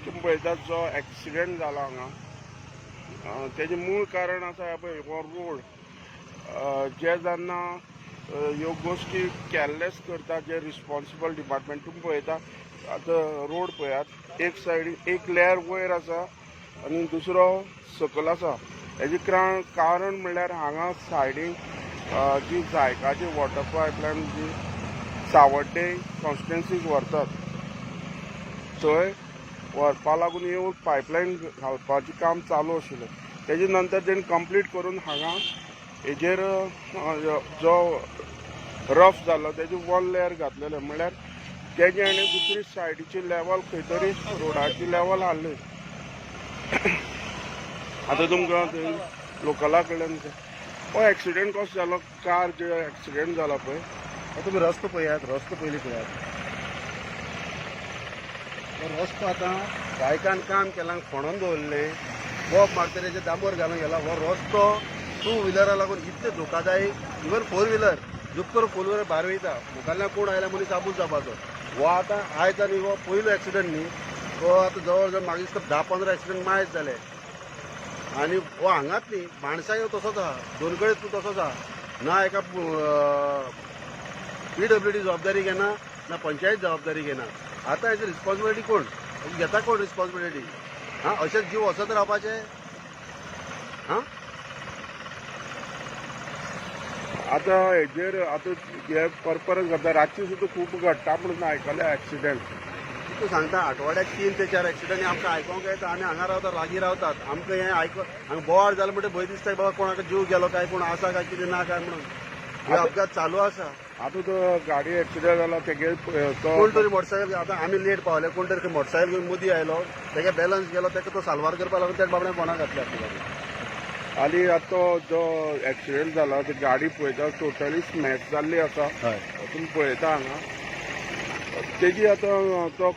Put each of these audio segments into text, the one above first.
तुम्ही पळयतात जो एक्सिडेंट जाला हांगा तेजें मूळ कारण आसा पळय हो रोड जे जेन्ना ह्यो गोश्टी कॅरलेस करता जे रिस्पॉन्सिबल डिपार्टमेंट तुम्ही पळयता आतां रोड पळयात एक सायडीक एक लेयर वयर आसा आनी दुसरो सकयल आसा हेजें कारण म्हणल्यार हांगा सायडीक जी जायकाची वॉटर पायपलायन जी सावड्डे कॉन्स्टिट्युएन्सीक व्हरतात थंय व्हरपा लागून येवन पायपलायन घालपाचें काम चालू आशिल्लें तेजे नंतर तेणी कंप्लीट करून हांगा हेजेर जो रफ जाल्लो तेजे वन लेयर घातलेलें म्हणल्यार तेजे आनी दुसरी सायडीची लेवल खंय तरी रोडाची लेवल हाडली आतां तुमकां थंय लोकला कडल्यान हो एक्सिडेंट कसो जालो कार जे एक्सिडेंट जाला पळय तुम्ही रस्तो पळयात रस्तो पयलीं पळयात रस्तो आतां बायकान काम केलां खणून दवरले वॉक मारतरेचे डांबर घालून गेला हो रस्तो टू व्हिलरा लागून इतले धोकादायक इवन फोर व्हिलर जुक करून फोर व्हिलर भायर वयता मुखाल्ल्यान कोण आयला मनीस आपूच जावपाचो हो आतां आयज आनी हो पयलो एक्सिडंट न्ही तो आतां जवळ जवळ म्हाका दिसता 10-15 एक्सिडंट मायज जाले आनी हो हांगाच न्ही माणसाय तसोच आहा दोन कडेन तूं तसोच आहा ना एका PWD जबाबदारी घेना ना पंचायत जबाबदारी घेना आतां हेजी रिस्पॉन्सिबिलिटी कोण घेता कोण रिस्पॉन्सिबिलिटी हां अशेंच जीव वसत रावपाचे हां आतां हेजेर आतां हे परत घडटा रातची सुद्दां खूब घडटा म्हणून आयकलें एक्सिडेंट तूं सांगता आठवड्याक 3 ते 4 एक्सिडंट आमकां आयकोंक येता आमी हांगा रावतात लागीं रावतात आमकां हें हांगा बोवाळ जालें म्हणटा भंय दिसता बाबा कोणाक जीव गेलो काय कोण आसा काय कितें ना काय म्हणून हे अपघात चालू आसा आतां तो गाडी एक्सिडेंट जाला तेगे कोण तरी मोटरसायकल आतां आमी लेट पावले कोण तरी मोटरसायकल घेवन मदीं आयलो तेगे बॅलन्स गेलो ताका तो साल्वार करपा लागून त्या बाबड्यान फोंडाक घातली आपली गाडी आनी आतां तो जो एक्सिडेंट जाला ती गाडी पळयता टोटली स्मॅश जाल्ली आसा तुमी पळयता हांगा तेजी आतां तो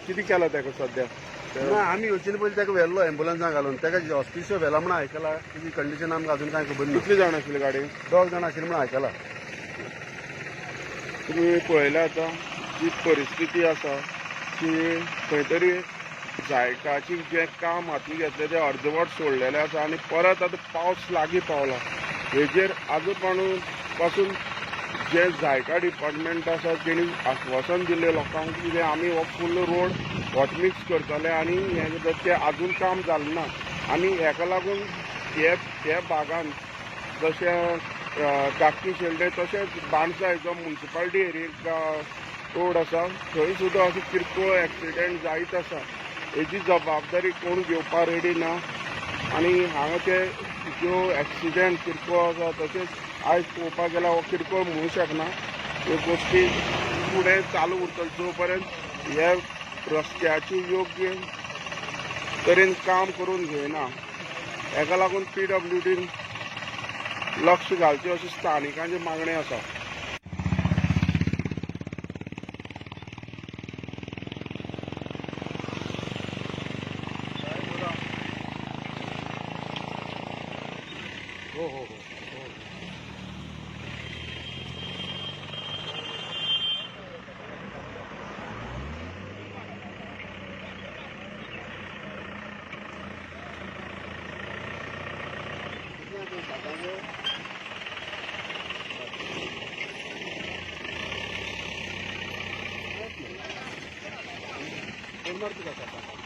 कितें केला ताका सद्या ना आमी येवचे पयलीं ताका व्हेल्लो एम्बुलन्साक घालून ताका हॉस्पिटल व्हेला म्हणून आयकलां तेजी कंडिशन आमकां अजून कांय खबर ना कितलीं जाण आशिल्ली गाडी 2 जाण आशिल्लीं म्हणून आयकलां तुमी पळयला आतां जी परिस्थिती आसा की खंय तरी जायकाची जें काम हाती घेतलें तें अर्दवट सोडलेलें आसा आनी परत आतां पावस लागीं पावला हेजेर आजून पासून जे जायका डिपार्टमेंट आसा तेणी आश्वासन दिल्लें लोकांक की आमी हो फूल रोड हॉटमिक्स करतले आनी हें तें आजून काम जालें ना आनी हेका लागून हे भागान जशें टाकी शेल्डे तशेंच बाणसाय जो म्युनिसिपालिटी एरियेक रोड आसा थंय सुद्दां अशें किरकोळ एक्सिडेंट जायत आसा हेजी जबाबदारी कोण घेवपा रेडी ना आनी हांगा ते ज्यो एक्सिडेंट किरकोळ आसा तशेंच आयज पळोवपाक गेल्यार हो किरकोळ म्हणूं शकना ह्यो गोश्टी फुडें चालू उरतल्यो जो पर्यंत हे रस्त्याची योग्य तरेन काम करून घेयना हेका लागून PWDन लक्ष घालचें अशी स्थानिकांची मागणी आसा हो हो हो कोण मारतो का